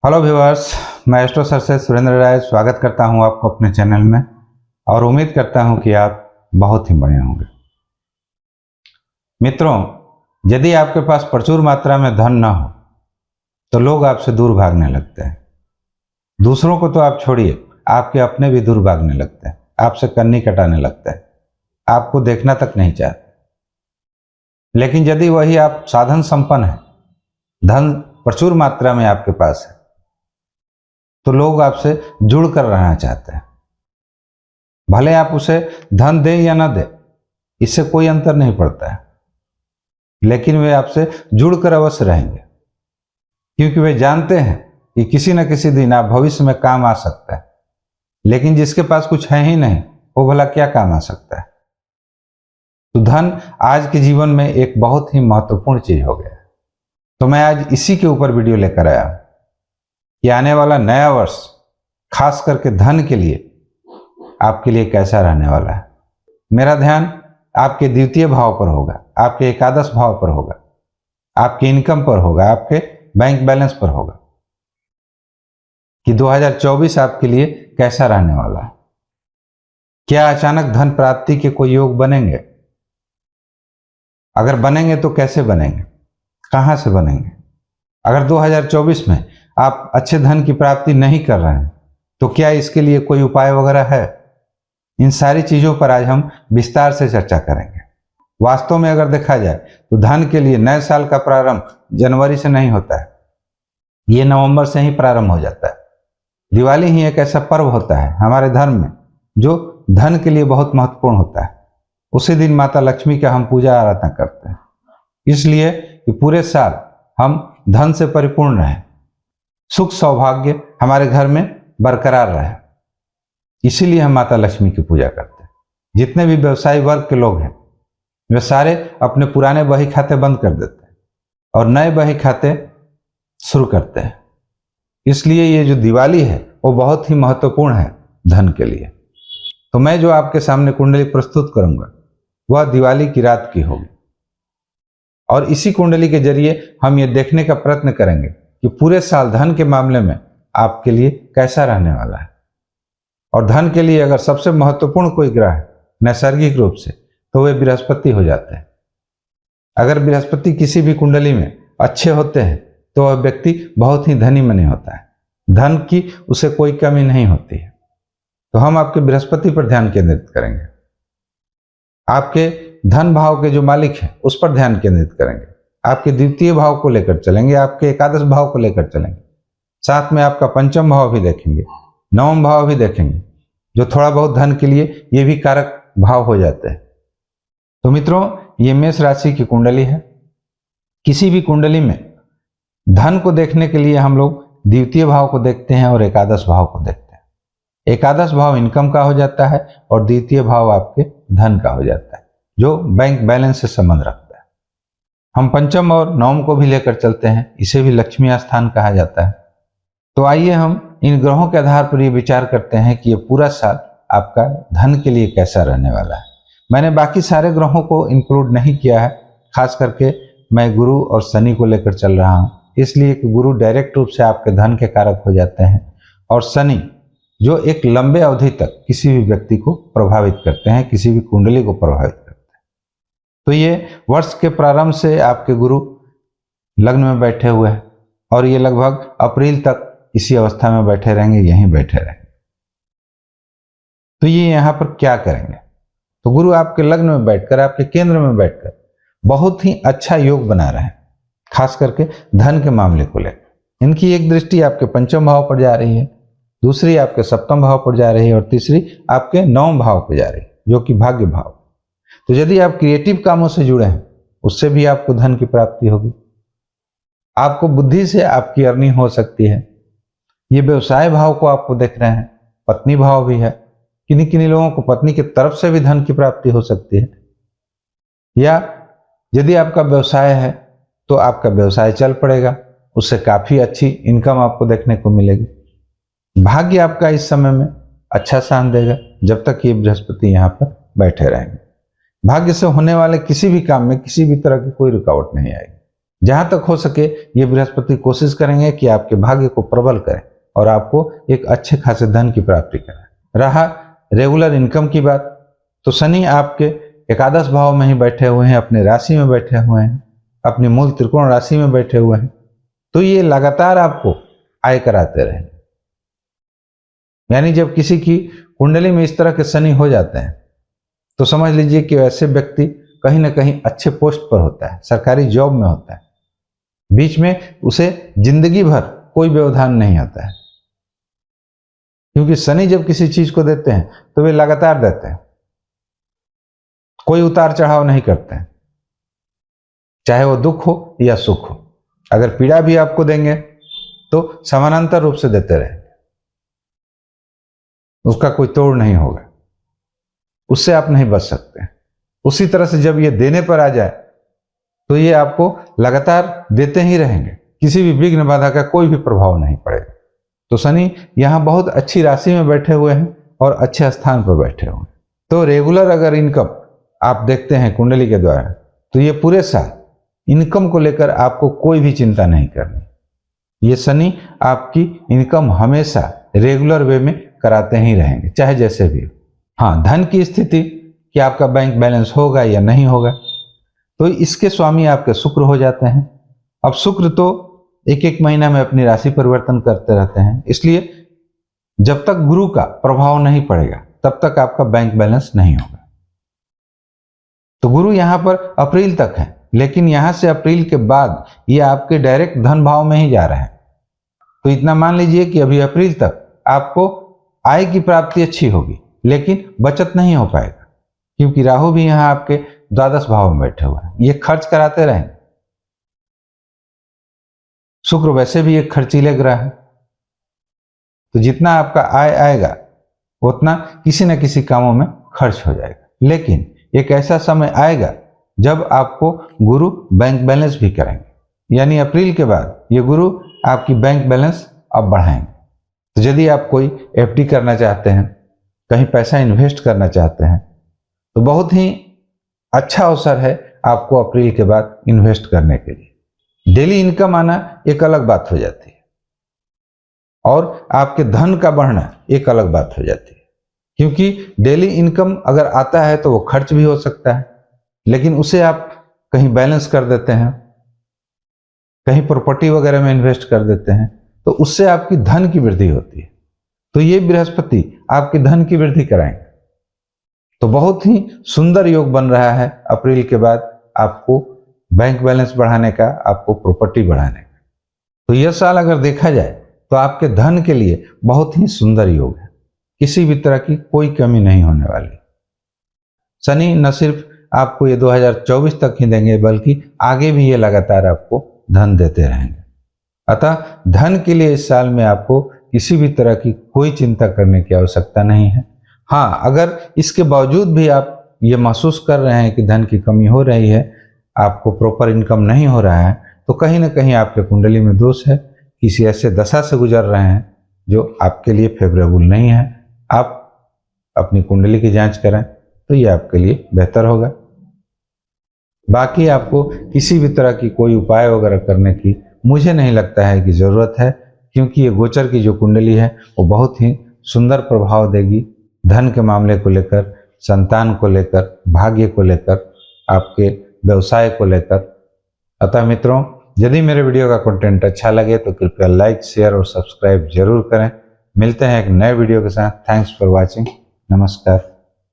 Hello viewers, मैं astro sir से सुरेंद्र राय स्वागत करता हूं आपको अपने चैनल में और उम्मीद करता हूं कि आप बहुत ही बढ़िया होंगे। मित्रों, यदि आपके पास प्रचुर मात्रा में धन न हो तो लोग आपसे दूर भागने लगते हैं। दूसरों को तो आप छोड़िए, आपके अपने भी दूर भागने लगते हैं, आपसे कन्नी कटाने लगते हैं, आपको देखना तक नहीं चाहते। लेकिन यदि वही आप साधन संपन्न हैं, धन प्रचुर मात्रा में आपके पास है, तो लोग आपसे जुड़कर रहना चाहते हैं। भले आप उसे धन दें या ना दें, इससे कोई अंतर नहीं पड़ता है, लेकिन वे आपसे जुड़कर अवश्य रहेंगे, क्योंकि वे जानते हैं कि किसी न किसी दिन आप भविष्य में काम आ सकता है। लेकिन जिसके पास कुछ है ही नहीं, वो भला क्या काम आ सकता है। तो धन आज के जीवन में एक बहुत ही महत्वपूर्ण चीज हो गया है। तो मैं आज इसी के ऊपर वीडियो लेकर आया हूं कि आने वाला नया वर्ष खास करके धन के लिए आपके लिए कैसा रहने वाला है। मेरा ध्यान आपके द्वितीय भाव पर होगा, आपके एकादश भाव पर होगा, आपके इनकम पर होगा, आपके बैंक बैलेंस पर होगा कि 2024 आपके लिए कैसा रहने वाला है। क्या अचानक धन प्राप्ति के कोई योग बनेंगे? अगर बनेंगे तो कैसे बनेंगे, कहां से बनेंगे? अगर 2024 में आप अच्छे धन की प्राप्ति नहीं कर रहे हैं तो क्या इसके लिए कोई उपाय वगैरह है? इन सारी चीजों पर आज हम विस्तार से चर्चा करेंगे। वास्तव में अगर देखा जाए तो धन के लिए नए साल का प्रारंभ जनवरी से नहीं होता है, ये नवंबर से ही प्रारंभ हो जाता है। दिवाली ही एक ऐसा पर्व होता है हमारे धर्म में जो धन के लिए बहुत महत्वपूर्ण होता है। उसी दिन माता लक्ष्मी का हम पूजा आराधना करते हैं, इसलिए कि पूरे साल हम धन से परिपूर्ण रहें, सुख सौभाग्य हमारे घर में बरकरार रहे। इसीलिए हम माता लक्ष्मी की पूजा करते हैं। जितने भी व्यवसायी वर्ग के लोग हैं वे सारे अपने पुराने बही खाते बंद कर देते हैं और नए बही खाते शुरू करते हैं। इसलिए ये जो दिवाली है वो बहुत ही महत्वपूर्ण है धन के लिए। तो मैं जो आपके सामने कुंडली प्रस्तुत करूंगा वह दिवाली की रात की होगी, और इसी कुंडली के जरिए हम ये देखने का प्रयत्न करेंगे कि पूरे साल धन के मामले में आपके लिए कैसा रहने वाला है। और धन के लिए अगर सबसे महत्वपूर्ण कोई ग्रह है नैसर्गिक रूप से तो वे बृहस्पति हो जाते हैं। अगर बृहस्पति किसी भी कुंडली में अच्छे होते हैं तो वह व्यक्ति बहुत ही धनी मनी होता है, धन की उसे कोई कमी नहीं होती है। तो हम आपके बृहस्पति पर ध्यान केंद्रित करेंगे, आपके धन भाव के जो मालिक हैं उस पर ध्यान केंद्रित करेंगे, आपके द्वितीय भाव को लेकर चलेंगे, आपके एकादश भाव को लेकर चलेंगे, साथ में आपका पंचम भाव भी देखेंगे, नवम भाव भी देखेंगे, जो थोड़ा बहुत धन के लिए ये भी कारक भाव हो जाते हैं। तो मित्रों, ये मेष राशि की कुंडली है। किसी भी कुंडली में धन को देखने के लिए हम लोग द्वितीय भाव को देखते हैं और एकादश भाव को देखते हैं। एकादश भाव इनकम का हो जाता है और द्वितीय भाव आपके धन का हो जाता है, जो बैंक बैलेंस से संबंध रखता है। हम पंचम और नवम को भी लेकर चलते हैं, इसे भी लक्ष्मी स्थान कहा जाता है। तो आइए हम इन ग्रहों के आधार पर ये विचार करते हैं कि ये पूरा साल आपका धन के लिए कैसा रहने वाला है। मैंने बाकी सारे ग्रहों को इंक्लूड नहीं किया है, खास करके मैं गुरु और शनि को लेकर चल रहा हूँ, इसलिए कि गुरु डायरेक्ट रूप से आपके धन के कारक हो जाते हैं और शनि जो एक लंबे अवधि तक किसी भी व्यक्ति को प्रभावित करते हैं, किसी भी कुंडली को प्रभावित करते हैं। तो ये वर्ष के प्रारंभ से आपके गुरु लग्न में बैठे हुए हैं और ये लगभग अप्रैल तक इसी अवस्था में बैठे रहेंगे, यहीं बैठे रहेंगे। तो ये यहाँ पर क्या करेंगे? तो गुरु आपके लग्न में बैठकर, आपके केंद्र में बैठकर बहुत ही अच्छा योग बना रहे हैं, खास करके धन के मामले को लेकर। इनकी एक दृष्टि आपके पंचम भाव पर जा रही है, दूसरी आपके सप्तम भाव पर जा रही है और तीसरी आपके नवम भाव पर जा रही है, जो कि भाग्य भाव। तो यदि आप क्रिएटिव कामों से जुड़े हैं उससे भी आपको धन की प्राप्ति होगी। आपको बुद्धि से आपकी अर्निंग हो सकती है। ये व्यवसाय भाव को आपको देख रहे हैं, पत्नी भाव भी है। किन्हीं किन्हीं लोगों को पत्नी की तरफ से भी धन की प्राप्ति हो सकती है, या यदि आपका व्यवसाय है तो आपका व्यवसाय चल पड़ेगा, उससे काफी अच्छी इनकम आपको देखने को मिलेगी। भाग्य आपका इस समय में अच्छा साथ देगा जब तक ये बृहस्पति यहाँ पर बैठे रहेंगे। भाग्य से होने वाले किसी भी काम में किसी भी तरह की कोई रुकावट नहीं आएगी। जहां तक हो सके ये बृहस्पति कोशिश करेंगे कि आपके भाग्य को प्रबल करें और आपको एक अच्छे खासे धन की प्राप्ति करें। रहा रेगुलर इनकम की बात, तो शनि आपके एकादश भाव में ही बैठे हुए हैं, अपने राशि में बैठे हुए हैं, अपनी मूल त्रिकोण राशि में बैठे हुए हैं, तो ये लगातार आपको आय कराते रहेंगे। यानी जब किसी की कुंडली में इस तरह के शनि हो जाते हैं तो समझ लीजिए कि वैसे व्यक्ति कहीं ना कहीं अच्छे पोस्ट पर होता है, सरकारी जॉब में होता है, बीच में उसे जिंदगी भर कोई व्यवधान नहीं आता है, क्योंकि शनि जब किसी चीज को देते हैं तो वे लगातार देते हैं, कोई उतार चढ़ाव नहीं करते हैं, चाहे वो दुख हो या सुख हो। अगर पीड़ा भी आपको देंगे तो समानांतर रूप से देते रहेंगे, उसका कोई तोड़ नहीं होगा, उससे आप नहीं बच सकते। उसी तरह से जब ये देने पर आ जाए तो ये आपको लगातार देते ही रहेंगे, किसी भी विघ्न बाधा का कोई भी प्रभाव नहीं पड़ेगा। तो शनि यहाँ बहुत अच्छी राशि में बैठे हुए हैं और अच्छे स्थान पर बैठे हुए हैं। तो रेगुलर अगर इनकम आप देखते हैं कुंडली के द्वारा, तो ये पूरे साल इनकम को लेकर आपको कोई भी चिंता नहीं करनी। ये शनि आपकी इनकम हमेशा रेगुलर वे में कराते ही रहेंगे, चाहे जैसे भी हो। हाँ, धन की स्थिति कि आपका बैंक बैलेंस होगा या नहीं होगा, तो इसके स्वामी आपके शुक्र हो जाते हैं। अब शुक्र तो एक एक महीना में अपनी राशि परिवर्तन करते रहते हैं, इसलिए जब तक गुरु का प्रभाव नहीं पड़ेगा तब तक आपका बैंक बैलेंस नहीं होगा। तो गुरु यहां पर अप्रैल तक है, लेकिन यहां से अप्रैल के बाद ये आपके डायरेक्ट धन भाव में ही जा रहे हैं। तो इतना मान लीजिए कि अभी अप्रैल तक आपको आय की प्राप्ति अच्छी होगी, लेकिन बचत नहीं हो पाएगा, क्योंकि राहु भी यहां आपके द्वादश भाव में बैठे हुए हैं, ये खर्च कराते रहेंगे। शुक्र वैसे भी एक खर्चीले ग्रह है, तो जितना आपका आय आएगा उतना किसी न किसी कामों में खर्च हो जाएगा। लेकिन एक ऐसा समय आएगा जब आपको गुरु बैंक बैलेंस भी करेंगे, यानी अप्रैल के बाद ये गुरु आपकी बैंक बैलेंस अब बढ़ाएंगे। तो यदि आप कोई एफडी करना चाहते हैं, कहीं पैसा इन्वेस्ट करना चाहते हैं, तो बहुत ही अच्छा अवसर है आपको अप्रैल के बाद इन्वेस्ट करने के लिए। डेली इनकम आना एक अलग बात हो जाती है और आपके धन का बढ़ना एक अलग बात हो जाती है, क्योंकि डेली इनकम अगर आता है तो वो खर्च भी हो सकता है, लेकिन उसे आप कहीं बैलेंस कर देते हैं, कहीं प्रॉपर्टी वगैरह में इन्वेस्ट कर देते हैं, तो उससे आपकी धन की वृद्धि होती है। तो ये बृहस्पति आपके धन की वृद्धि कराएंगे। तो बहुत ही सुंदर योग बन रहा है अप्रैल के बाद आपको बैंक बैलेंस बढ़ाने का, आपको प्रॉपर्टी बढ़ाने का। तो यह साल अगर देखा जाए तो आपके धन के लिए बहुत ही सुंदर योग है, किसी भी तरह की कोई कमी नहीं होने वाली। शनि न सिर्फ आपको ये 2024 तक ही देंगे, बल्कि आगे भी ये लगातार आपको धन देते रहेंगे। अतः धन के लिए इस साल में आपको किसी भी तरह की कोई चिंता करने की आवश्यकता नहीं है। हाँ, अगर इसके बावजूद भी आप ये महसूस कर रहे हैं कि धन की कमी हो रही है, आपको प्रॉपर इनकम नहीं हो रहा है, तो कहीं ना कहीं आपके कुंडली में दोष है, किसी ऐसे दशा से गुजर रहे हैं जो आपके लिए फेवरेबल नहीं है। आप अपनी कुंडली की जांच करें तो ये आपके लिए बेहतर होगा। बाकी आपको किसी भी तरह की कोई उपाय वगैरह करने की मुझे नहीं लगता है कि ज़रूरत है, क्योंकि ये गोचर की जो कुंडली है वो बहुत ही सुंदर प्रभाव देगी धन के मामले को लेकर, संतान को लेकर, भाग्य को लेकर, आपके व्यवसाय को लेकर। अतः मित्रों, यदि मेरे वीडियो का कंटेंट अच्छा लगे तो कृपया लाइक, शेयर और सब्सक्राइब जरूर करें। मिलते हैं एक नए वीडियो के साथ। Thanks for watching. नमस्कार।